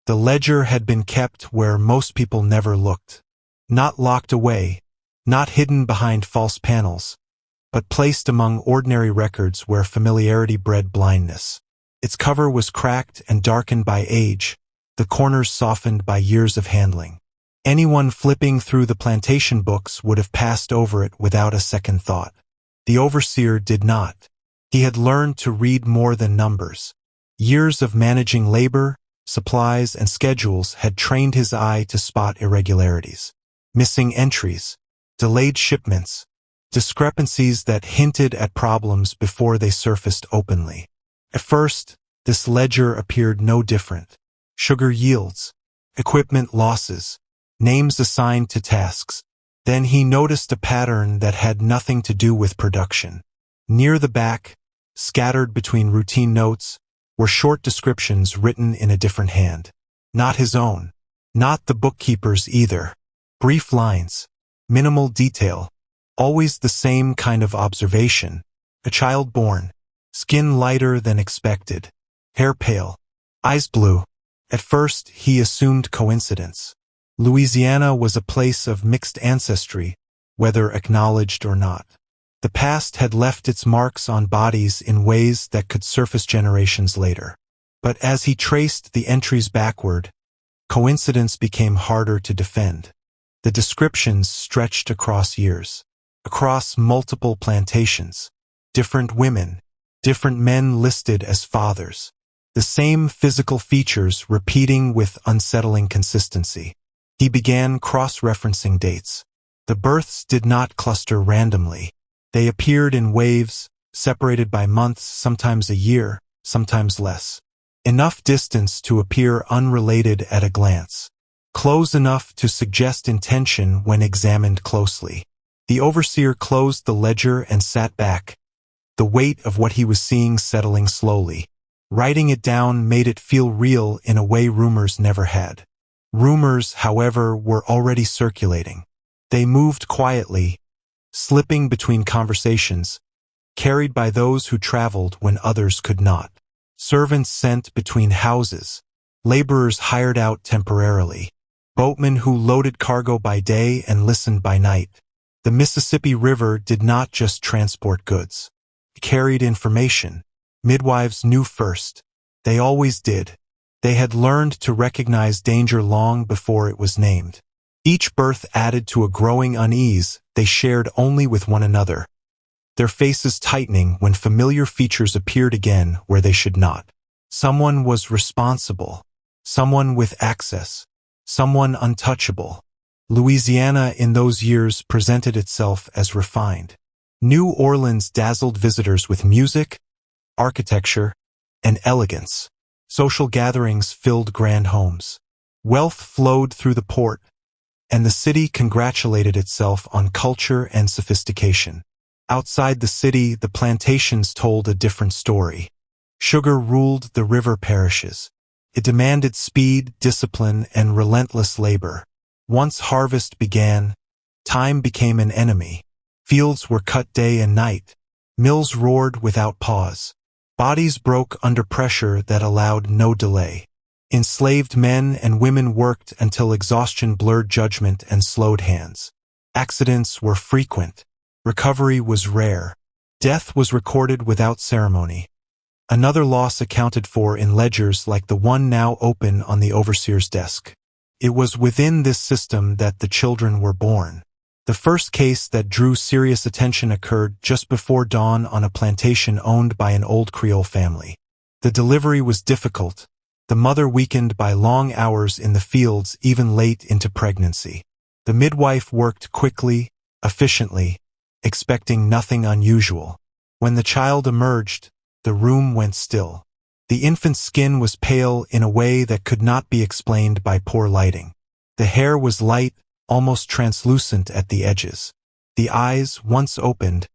The ledger had been kept where most people never looked. Not locked away, not hidden behind false panels, but placed among ordinary records where familiarity bred blindness. Its cover was cracked and darkened by age, the corners softened by years of handling. Anyone flipping through the plantation books would have passed over it without a second thought. The overseer did not. He had learned to read more than numbers. Years of managing labor, supplies, and schedules had trained his eye to spot irregularities. Missing entries, delayed shipments, discrepancies that hinted at problems before they surfaced openly. At first, this ledger appeared no different. Sugar yields, equipment losses, names assigned to tasks. Then he noticed a pattern that had nothing to do with production. Near the back, scattered between routine notes, were short descriptions written in a different hand. Not his own. Not the bookkeeper's either. Brief lines. Minimal detail. Always the same kind of observation. A child born. Skin lighter than expected. Hair pale. Eyes blue. At first, he assumed coincidence. Louisiana was a place of mixed ancestry, whether acknowledged or not. The past had left its marks on bodies in ways that could surface generations later. But as he traced the entries backward, coincidence became harder to defend. The descriptions stretched across years, across multiple plantations, different women, different men listed as fathers, the same physical features repeating with unsettling consistency. He began cross-referencing dates. The births did not cluster randomly. They appeared in waves, separated by months, sometimes a year, sometimes less. Enough distance to appear unrelated at a glance. Close enough to suggest intention when examined closely. The overseer closed the ledger and sat back, the weight of what he was seeing settling slowly. Writing it down made it feel real in a way rumors never had. Rumors, however, were already circulating. They moved quietly, slipping between conversations, carried by those who traveled when others could not. Servants sent between houses, laborers hired out temporarily, boatmen who loaded cargo by day and listened by night. The Mississippi River did not just transport goods. It carried information. Midwives knew first. They always did. They had learned to recognize danger long before it was named. Each birth added to a growing unease they shared only with one another, their faces tightening when familiar features appeared again where they should not. Someone was responsible, someone with access, someone untouchable. Louisiana in those years presented itself as refined. New Orleans dazzled visitors with music, architecture, and elegance. Social gatherings filled grand homes. Wealth flowed through the port, and the city congratulated itself on culture and sophistication. Outside the city, the plantations told a different story. Sugar ruled the river parishes. It demanded speed, discipline, and relentless labor. Once harvest began, time became an enemy. Fields were cut day and night. Mills roared without pause. Bodies broke under pressure that allowed no delay. Enslaved men and women worked until exhaustion blurred judgment and slowed hands. Accidents were frequent. Recovery was rare. Death was recorded without ceremony. Another loss accounted for in ledgers like the one now open on the overseer's desk. It was within this system that the children were born. The first case that drew serious attention occurred just before dawn on a plantation owned by an old Creole family. The delivery was difficult, the mother weakened by long hours in the fields even late into pregnancy. The midwife worked quickly, efficiently, expecting nothing unusual. When the child emerged, the room went still. The infant's skin was pale in a way that could not be explained by poor lighting. The hair was light, almost translucent at the edges. The eyes, once opened,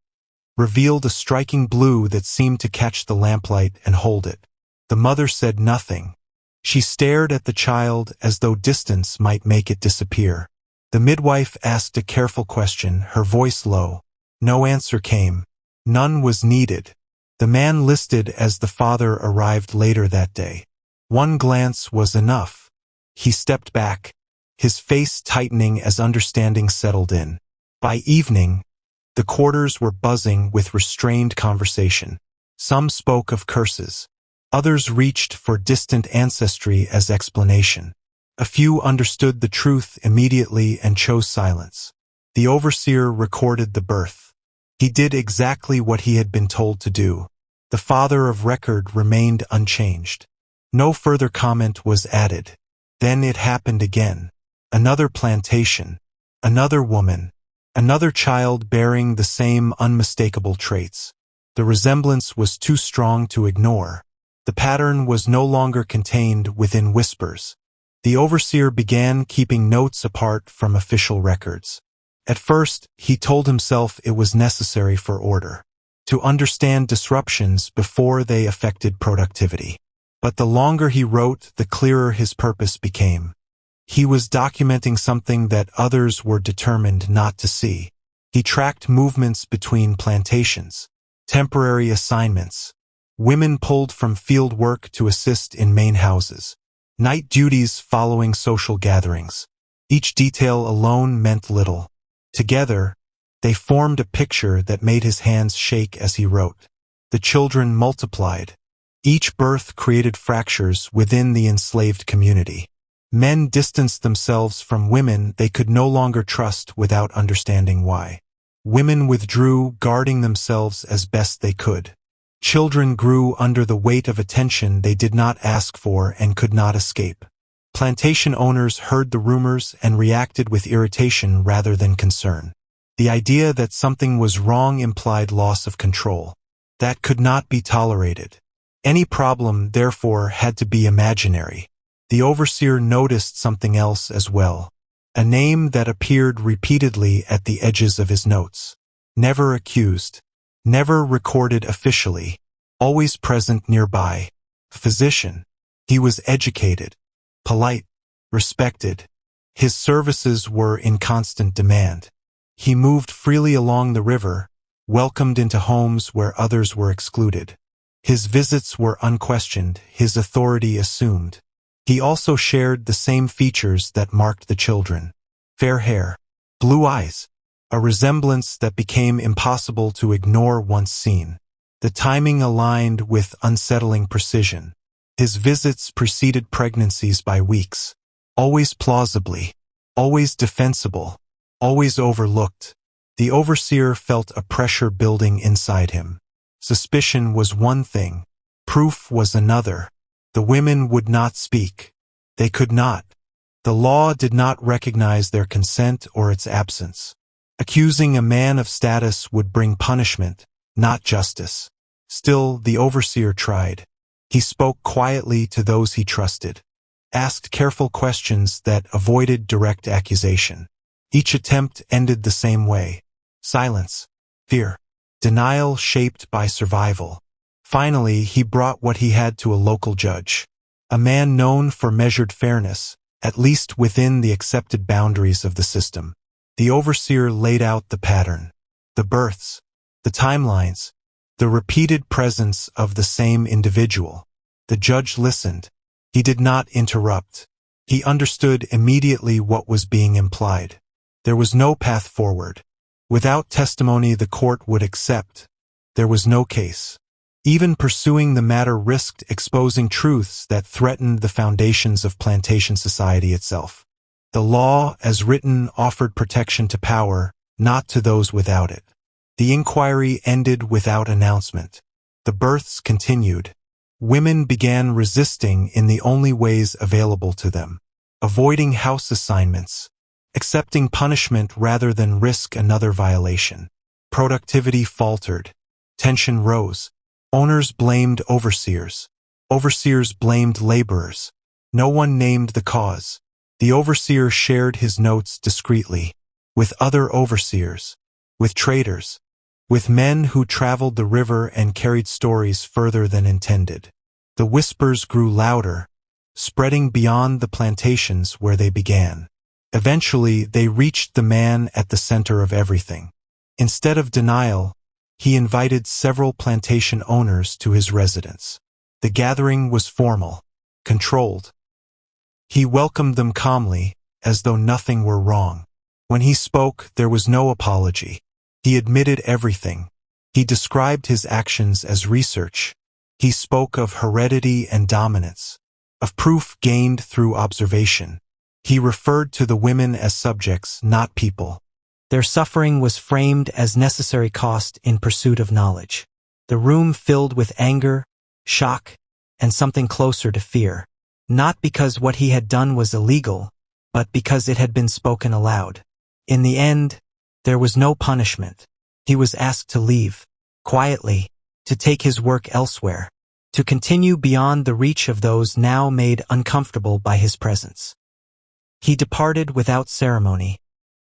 revealed a striking blue that seemed to catch the lamplight and hold it. The mother said nothing. She stared at the child as though distance might make it disappear. The midwife asked a careful question, her voice low. No answer came. None was needed. The man listed as the father arrived later that day. One glance was enough. He stepped back, his face tightening as understanding settled in. By evening, the quarters were buzzing with restrained conversation. Some spoke of curses. Others reached for distant ancestry as explanation. A few understood the truth immediately and chose silence. The overseer recorded the birth. He did exactly what he had been told to do. The father of record remained unchanged. No further comment was added. Then it happened again. Another plantation. Another woman. Another child bearing the same unmistakable traits. The resemblance was too strong to ignore. The pattern was no longer contained within whispers. The overseer began keeping notes apart from official records. At first, he told himself it was necessary for order, to understand disruptions before they affected productivity. But the longer he wrote, the clearer his purpose became. He was documenting something that others were determined not to see. He tracked movements between plantations, temporary assignments, women pulled from field work to assist in main houses, night duties following social gatherings. Each detail alone meant little. Together, they formed a picture that made his hands shake as he wrote. The children multiplied. Each birth created fractures within the enslaved community. Men distanced themselves from women they could no longer trust without understanding why. Women withdrew, guarding themselves as best they could. Children grew under the weight of attention they did not ask for and could not escape. Plantation owners heard the rumors and reacted with irritation rather than concern. The idea that something was wrong implied loss of control. That could not be tolerated. Any problem, therefore, had to be imaginary. The overseer noticed something else as well. A name that appeared repeatedly at the edges of his notes. Never accused. Never recorded officially. Always present nearby. Physician. He was educated, polite, respected. His services were in constant demand. He moved freely along the river, welcomed into homes where others were excluded. His visits were unquestioned, his authority assumed. He also shared the same features that marked the children. Fair hair, blue eyes, a resemblance that became impossible to ignore once seen. The timing aligned with unsettling precision. His visits preceded pregnancies by weeks. Always plausibly, always defensible, always overlooked. The overseer felt a pressure building inside him. Suspicion was one thing. Proof was another. The women would not speak. They could not. The law did not recognize their consent or its absence. Accusing a man of status would bring punishment, not justice. Still, the overseer tried. He spoke quietly to those he trusted, asked careful questions that avoided direct accusation. Each attempt ended the same way. Silence, fear, denial shaped by survival. Finally, he brought what he had to a local judge, a man known for measured fairness, at least within the accepted boundaries of the system. The overseer laid out the pattern, the births, the timelines, the repeated presence of the same individual. The judge listened. He did not interrupt. He understood immediately what was being implied. There was no path forward. Without testimony the court would accept. There was no case. Even pursuing the matter risked exposing truths that threatened the foundations of plantation society itself. The law, as written, offered protection to power, not to those without it. The inquiry ended without announcement. The births continued. Women began resisting in the only ways available to them, avoiding house assignments, accepting punishment rather than risk another violation. Productivity faltered. Tension rose. Owners blamed overseers. Overseers blamed laborers. No one named the cause. The overseer shared his notes discreetly, with other overseers, with traders, with men who traveled the river and carried stories further than intended. The whispers grew louder, spreading beyond the plantations where they began. Eventually, they reached the man at the center of everything. Instead of denial, he invited several plantation owners to his residence. The gathering was formal, controlled. He welcomed them calmly, as though nothing were wrong. When he spoke, there was no apology. He admitted everything. He described his actions as research. He spoke of heredity and dominance, of proof gained through observation. He referred to the women as subjects, not people. Their suffering was framed as necessary cost in pursuit of knowledge. The room filled with anger, shock, and something closer to fear. Not because what he had done was illegal, but because it had been spoken aloud. In the end, there was no punishment. He was asked to leave, quietly, to take his work elsewhere, to continue beyond the reach of those now made uncomfortable by his presence. He departed without ceremony,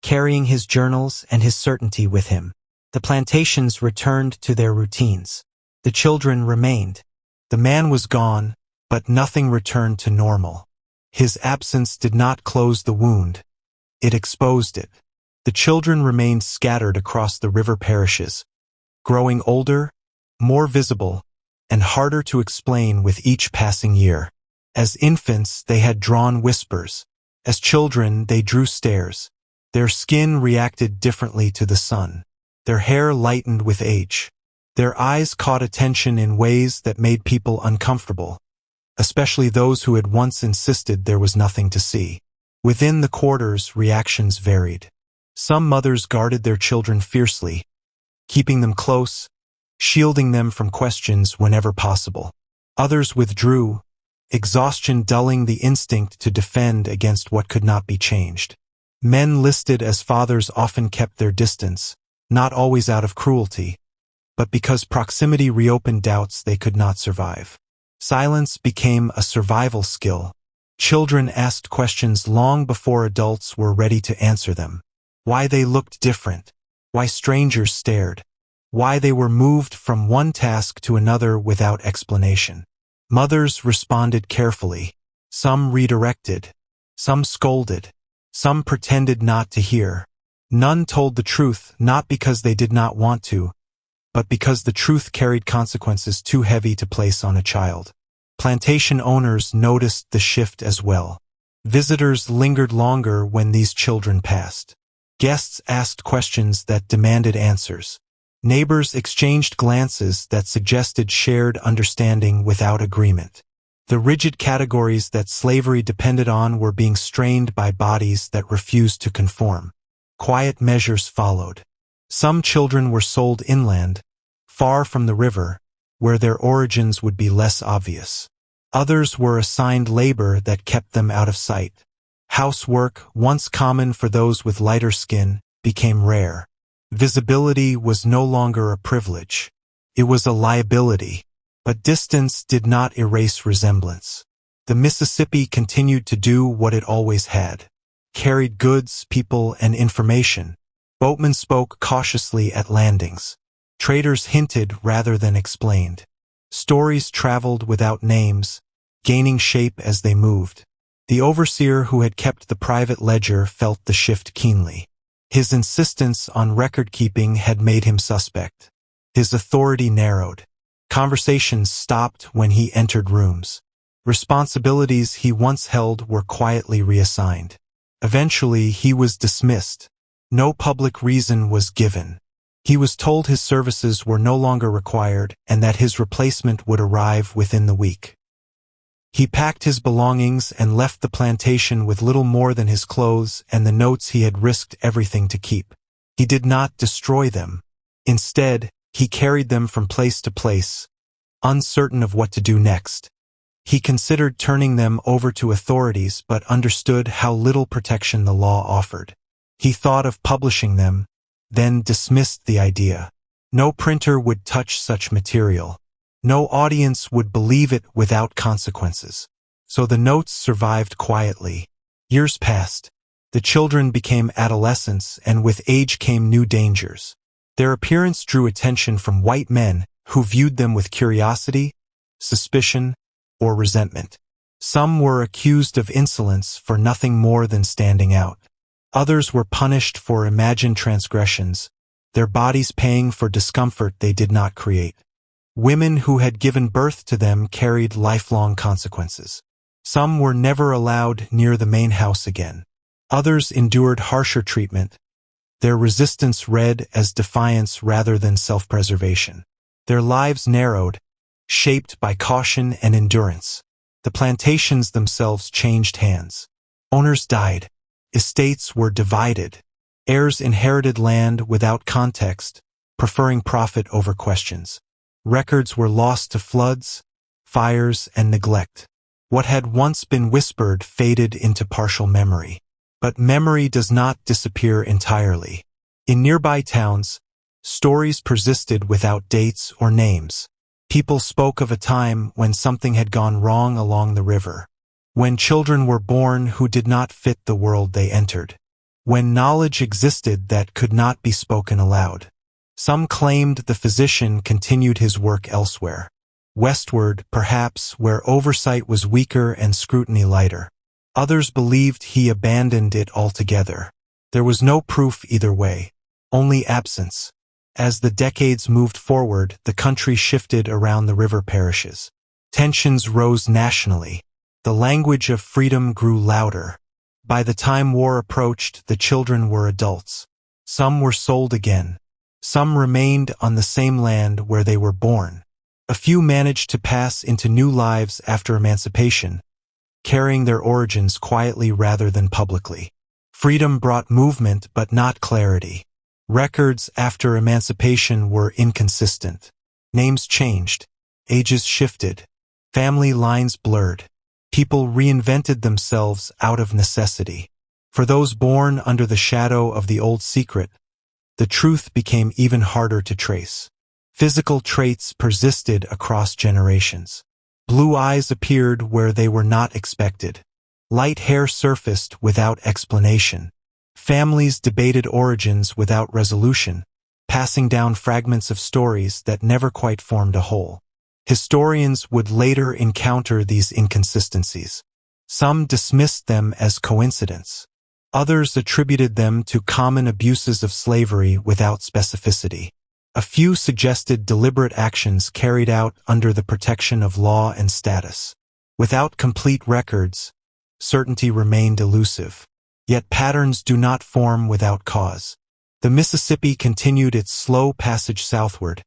carrying his journals and his certainty with him. The plantations returned to their routines. The children remained. The man was gone, but nothing returned to normal. His absence did not close the wound. It exposed it. The children remained scattered across the river parishes, growing older, more visible, and harder to explain with each passing year. As infants, they had drawn whispers. As children, they drew stares. Their skin reacted differently to the sun. Their hair lightened with age. Their eyes caught attention in ways that made people uncomfortable, especially those who had once insisted there was nothing to see. Within the quarters, reactions varied. Some mothers guarded their children fiercely, keeping them close, shielding them from questions whenever possible. Others withdrew, exhaustion dulling the instinct to defend against what could not be changed. Men listed as fathers often kept their distance, not always out of cruelty, but because proximity reopened doubts they could not survive. Silence became a survival skill. Children asked questions long before adults were ready to answer them. Why they looked different, why strangers stared, why they were moved from one task to another without explanation. Mothers responded carefully. Some redirected, some scolded, some pretended not to hear. None told the truth, not because they did not want to, but because the truth carried consequences too heavy to place on a child. Plantation owners noticed the shift as well. Visitors lingered longer when these children passed. Guests asked questions that demanded answers. Neighbors exchanged glances that suggested shared understanding without agreement. The rigid categories that slavery depended on were being strained by bodies that refused to conform. Quiet measures followed. Some children were sold inland, far from the river, where their origins would be less obvious. Others were assigned labor that kept them out of sight. Housework, once common for those with lighter skin, became rare. Visibility was no longer a privilege. It was a liability. But distance did not erase resemblance. The Mississippi continued to do what it always had. Carried goods, people, and information. Boatmen spoke cautiously at landings. Traders hinted rather than explained. Stories traveled without names, gaining shape as they moved. The overseer who had kept the private ledger felt the shift keenly. His insistence on record-keeping had made him suspect. His authority narrowed. Conversations stopped when he entered rooms. Responsibilities he once held were quietly reassigned. Eventually, he was dismissed. No public reason was given. He was told his services were no longer required and that his replacement would arrive within the week. He packed his belongings and left the plantation with little more than his clothes and the notes he had risked everything to keep. He did not destroy them. Instead, he carried them from place to place, uncertain of what to do next. He considered turning them over to authorities but understood how little protection the law offered. He thought of publishing them, then dismissed the idea. No printer would touch such material. No audience would believe it without consequences. So the notes survived quietly. Years passed. The children became adolescents, and with age came new dangers. Their appearance drew attention from white men who viewed them with curiosity, suspicion, or resentment. Some were accused of insolence for nothing more than standing out. Others were punished for imagined transgressions, their bodies paying for discomfort they did not create. Women who had given birth to them carried lifelong consequences. Some were never allowed near the main house again. Others endured harsher treatment, their resistance read as defiance rather than self-preservation. Their lives narrowed, shaped by caution and endurance. The plantations themselves changed hands. Owners died. Estates were divided. Heirs inherited land without context, preferring profit over questions. Records were lost to floods, fires, and neglect. What had once been whispered faded into partial memory. But memory does not disappear entirely. In nearby towns, stories persisted without dates or names. People spoke of a time when something had gone wrong along the river, when children were born who did not fit the world they entered, when knowledge existed that could not be spoken aloud. Some claimed the physician continued his work elsewhere, westward perhaps, where oversight was weaker and scrutiny lighter. Others believed he abandoned it altogether. There was no proof either way, only absence. As the decades moved forward, the country shifted around the river parishes. Tensions rose nationally. The language of freedom grew louder. By the time war approached, the children were adults. Some were sold again. Some remained on the same land where they were born. A few managed to pass into new lives after emancipation, carrying their origins quietly rather than publicly. Freedom brought movement but not clarity. Records after emancipation were inconsistent. Names changed. Ages shifted. Family lines blurred. People reinvented themselves out of necessity. For those born under the shadow of the old secret, the truth became even harder to trace. Physical traits persisted across generations. Blue eyes appeared where they were not expected. Light hair surfaced without explanation. Families debated origins without resolution, passing down fragments of stories that never quite formed a whole. Historians would later encounter these inconsistencies. Some dismissed them as coincidence. Others attributed them to common abuses of slavery without specificity. A few suggested deliberate actions carried out under the protection of law and status. Without complete records, certainty remained elusive. Yet patterns do not form without cause. The Mississippi continued its slow passage southward,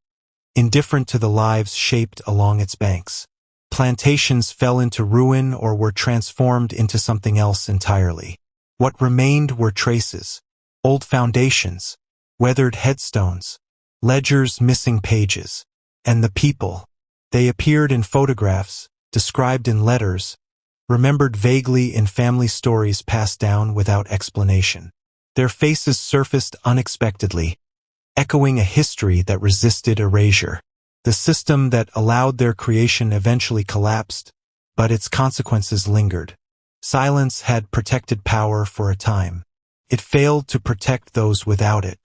indifferent to the lives shaped along its banks. Plantations fell into ruin or were transformed into something else entirely. What remained were traces, old foundations, weathered headstones, ledgers missing pages. And the people, they appeared in photographs, described in letters, remembered vaguely in family stories passed down without explanation. Their faces surfaced unexpectedly, echoing a history that resisted erasure. The system that allowed their creation eventually collapsed, but its consequences lingered. Silence had protected power for a time. It failed to protect those without it.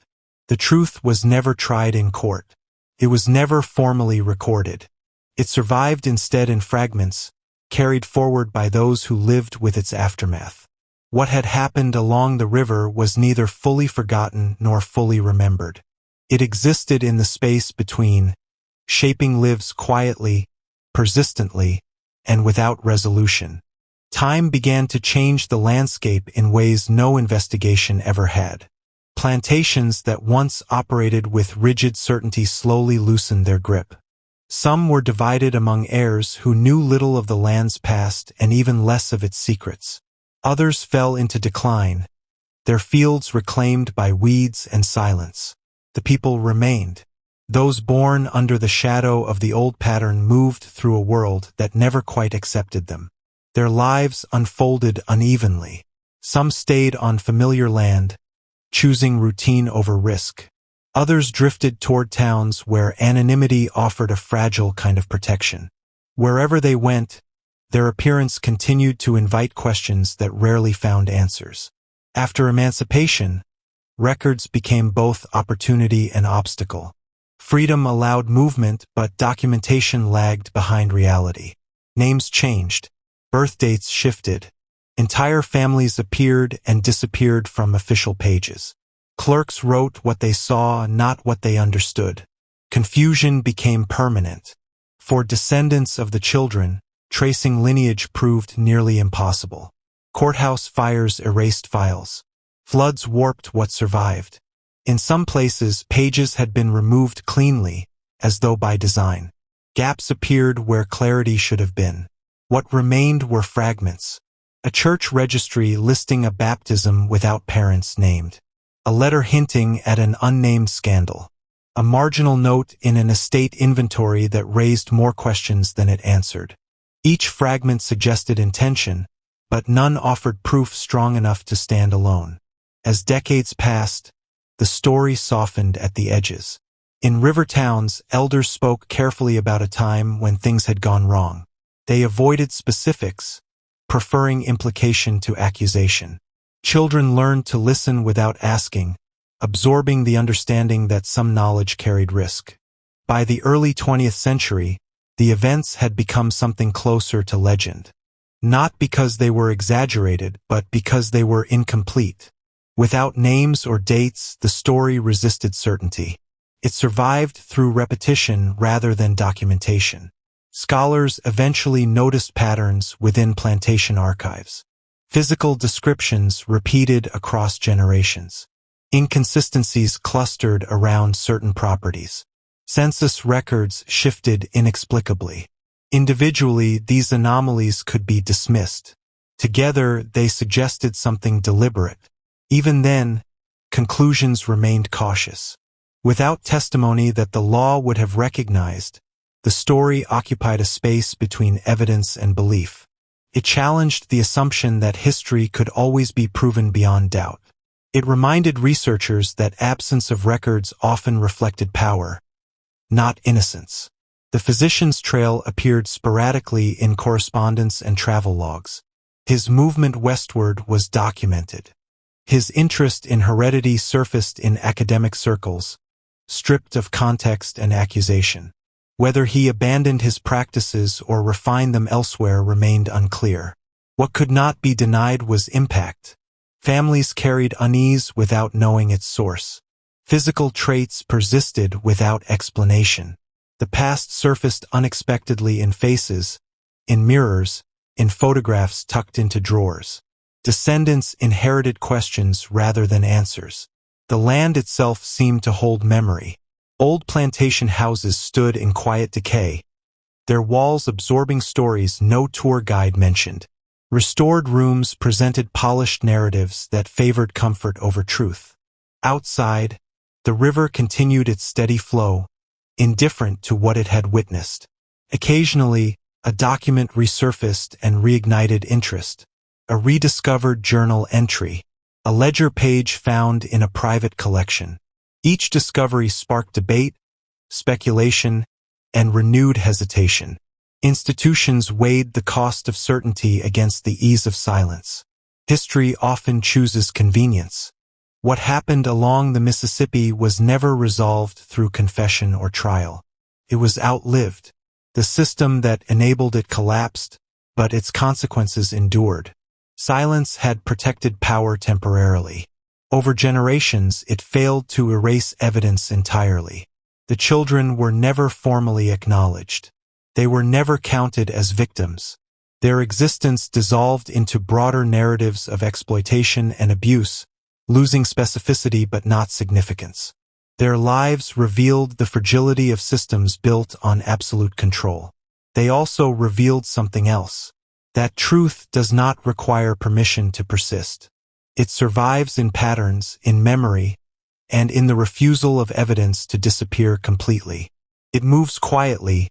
The truth was never tried in court. It was never formally recorded. It survived instead in fragments, carried forward by those who lived with its aftermath. What had happened along the river was neither fully forgotten nor fully remembered. It existed in the space between, shaping lives quietly, persistently, and without resolution. Time began to change the landscape in ways no investigation ever had. Plantations that once operated with rigid certainty slowly loosened their grip. Some were divided among heirs who knew little of the land's past and even less of its secrets. Others fell into decline, their fields reclaimed by weeds and silence. The people remained. Those born under the shadow of the old pattern moved through a world that never quite accepted them. Their lives unfolded unevenly. Some stayed on familiar land, choosing routine over risk. Others drifted toward towns where anonymity offered a fragile kind of protection. Wherever they went, their appearance continued to invite questions that rarely found answers. After emancipation, records became both opportunity and obstacle. Freedom allowed movement, but documentation lagged behind reality. Names changed. Birth dates shifted. Entire families appeared and disappeared from official pages. Clerks wrote what they saw, not what they understood. Confusion became permanent. For descendants of the children, Tracing lineage proved nearly impossible. Courthouse fires erased files. Floods warped what survived. In some places, pages had been removed cleanly, as though by design. Gaps appeared where clarity should have been. What remained were fragments. A church registry listing a baptism without parents named. A letter hinting at an unnamed scandal. A marginal note in an estate inventory that raised more questions than it answered. Each fragment suggested intention, but none offered proof strong enough to stand alone. As decades passed, the story softened at the edges. In river towns, elders spoke carefully about a time when things had gone wrong. They avoided specifics, preferring implication to accusation. Children learned to listen without asking, absorbing the understanding that some knowledge carried risk. By the early 20th century, the events had become something closer to legend. Not because they were exaggerated, but because they were incomplete. Without names or dates, the story resisted certainty. It survived through repetition rather than documentation. Scholars eventually noticed patterns within plantation archives. Physical descriptions repeated across generations. Inconsistencies clustered around certain properties. Census records shifted inexplicably. Individually, these anomalies could be dismissed. Together, they suggested something deliberate. Even then, conclusions remained cautious. Without testimony that the law would have recognized, the story occupied a space between evidence and belief. It challenged the assumption that history could always be proven beyond doubt. It reminded researchers that absence of records often reflected power, not innocence. The physician's trail appeared sporadically in correspondence and travel logs. His movement westward was documented. His interest in heredity surfaced in academic circles, stripped of context and accusation. Whether he abandoned his practices or refined them elsewhere remained unclear. What could not be denied was impact. Families carried unease without knowing its source. Physical traits persisted without explanation. The past surfaced unexpectedly in faces, in mirrors, in photographs tucked into drawers. Descendants inherited questions rather than answers. The land itself seemed to hold memory. Old plantation houses stood in quiet decay, their walls absorbing stories no tour guide mentioned. Restored rooms presented polished narratives that favored comfort over truth. Outside, the river continued its steady flow, indifferent to what it had witnessed. Occasionally, a document resurfaced and reignited interest. A rediscovered journal entry, a ledger page found in a private collection. Each discovery sparked debate, speculation, and renewed hesitation. Institutions weighed the cost of certainty against the ease of silence. History often chooses convenience. What happened along the Mississippi was never resolved through confession or trial. It was outlived. The system that enabled it collapsed, but its consequences endured. Silence had protected power temporarily. Over generations, it failed to erase evidence entirely. The children were never formally acknowledged. They were never counted as victims. Their existence dissolved into broader narratives of exploitation and abuse, losing specificity but not significance. Their lives revealed the fragility of systems built on absolute control. They also revealed something else. That truth does not require permission to persist. It survives in patterns, in memory, and in the refusal of evidence to disappear completely. It moves quietly,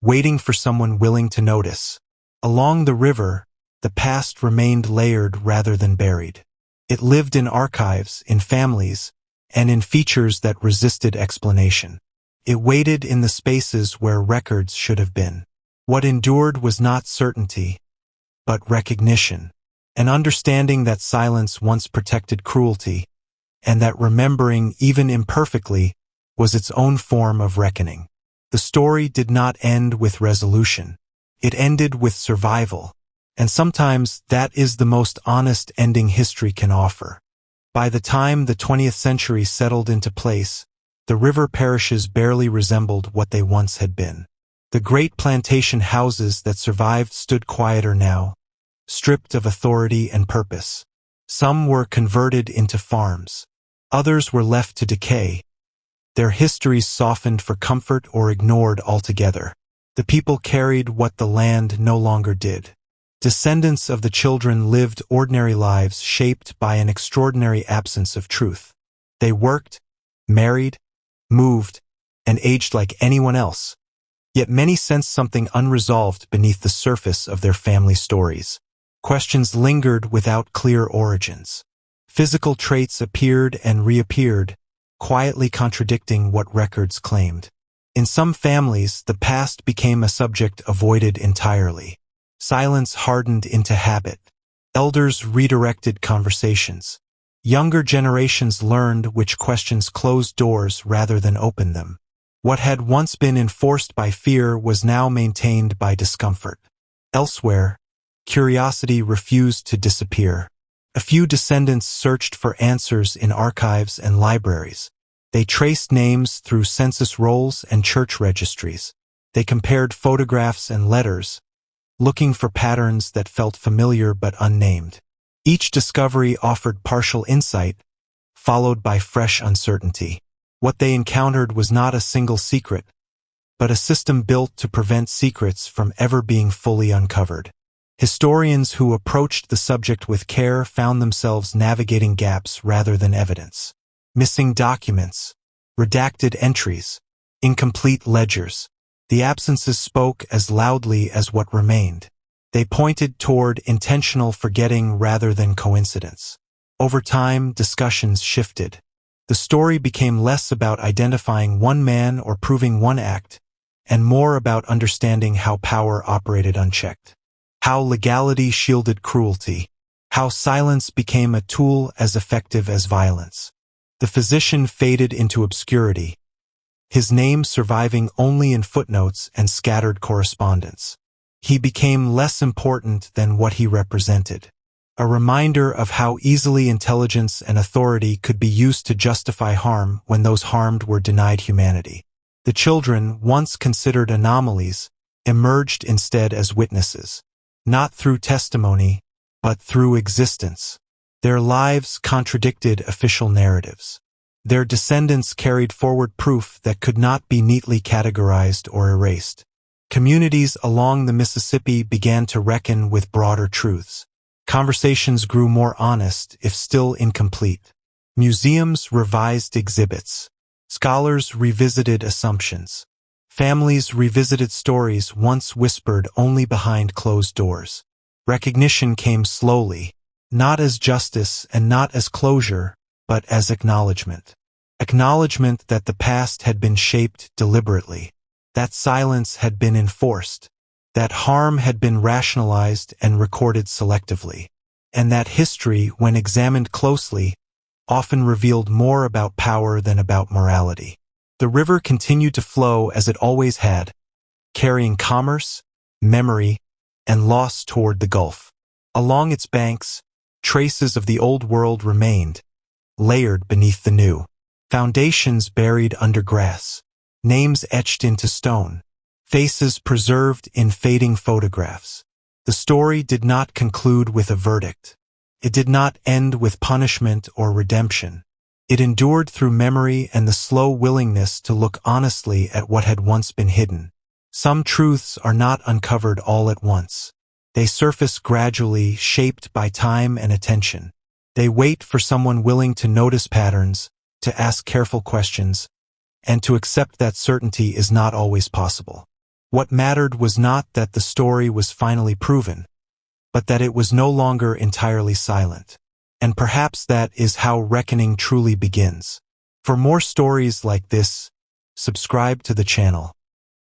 waiting for someone willing to notice. Along the river, the past remained layered rather than buried. It lived in archives, in families, and in features that resisted explanation. It waited in the spaces where records should have been. What endured was not certainty, but recognition, an understanding that silence once protected cruelty, and that remembering, even imperfectly, was its own form of reckoning. The story did not end with resolution. It ended with survival, and sometimes that is the most honest ending history can offer. By the time the 20th century settled into place, the river parishes barely resembled what they once had been. The great plantation houses that survived stood quieter now, stripped of authority and purpose. Some were converted into farms. Others were left to decay, their histories softened for comfort or ignored altogether. The people carried what the land no longer did. Descendants of the children lived ordinary lives shaped by an extraordinary absence of truth. They worked, married, moved, and aged like anyone else. Yet many sensed something unresolved beneath the surface of their family stories. Questions lingered without clear origins. Physical traits appeared and reappeared, quietly contradicting what records claimed. In some families, the past became a subject avoided entirely. Silence hardened into habit. Elders redirected conversations. Younger generations learned which questions closed doors rather than opened them. What had once been enforced by fear was now maintained by discomfort. Elsewhere, curiosity refused to disappear. A few descendants searched for answers in archives and libraries. They traced names through census rolls and church registries. They compared photographs and letters, looking for patterns that felt familiar but unnamed. Each discovery offered partial insight, followed by fresh uncertainty. What they encountered was not a single secret, but a system built to prevent secrets from ever being fully uncovered. Historians who approached the subject with care found themselves navigating gaps rather than evidence. Missing documents, redacted entries, incomplete ledgers. The absences spoke as loudly as what remained. They pointed toward intentional forgetting rather than coincidence. Over time, discussions shifted. The story became less about identifying one man or proving one act, and more about understanding how power operated unchecked. How legality shielded cruelty. How silence became a tool as effective as violence. The physician faded into obscurity, his name surviving only in footnotes and scattered correspondence. He became less important than what he represented. A reminder of how easily intelligence and authority could be used to justify harm when those harmed were denied humanity. The children, once considered anomalies, emerged instead as witnesses. Not through testimony, but through existence. Their lives contradicted official narratives. Their descendants carried forward proof that could not be neatly categorized or erased. Communities along the Mississippi began to reckon with broader truths. Conversations grew more honest, if still incomplete. Museums revised exhibits. Scholars revisited assumptions. Families revisited stories once whispered only behind closed doors. Recognition came slowly, not as justice and not as closure, but as acknowledgement. Acknowledgement that the past had been shaped deliberately, that silence had been enforced, that harm had been rationalized and recorded selectively, and that history, when examined closely, often revealed more about power than about morality. The river continued to flow as it always had, carrying commerce, memory, and loss toward the Gulf. Along its banks, traces of the old world remained, layered beneath the new. Foundations buried under grass, names etched into stone, faces preserved in fading photographs. The story did not conclude with a verdict. It did not end with punishment or redemption. It endured through memory and the slow willingness to look honestly at what had once been hidden. Some truths are not uncovered all at once. They surface gradually, shaped by time and attention. They wait for someone willing to notice patterns, to ask careful questions, and to accept that certainty is not always possible. What mattered was not that the story was finally proven, but that it was no longer entirely silent. And perhaps that is how reckoning truly begins. For more stories like this, subscribe to the channel.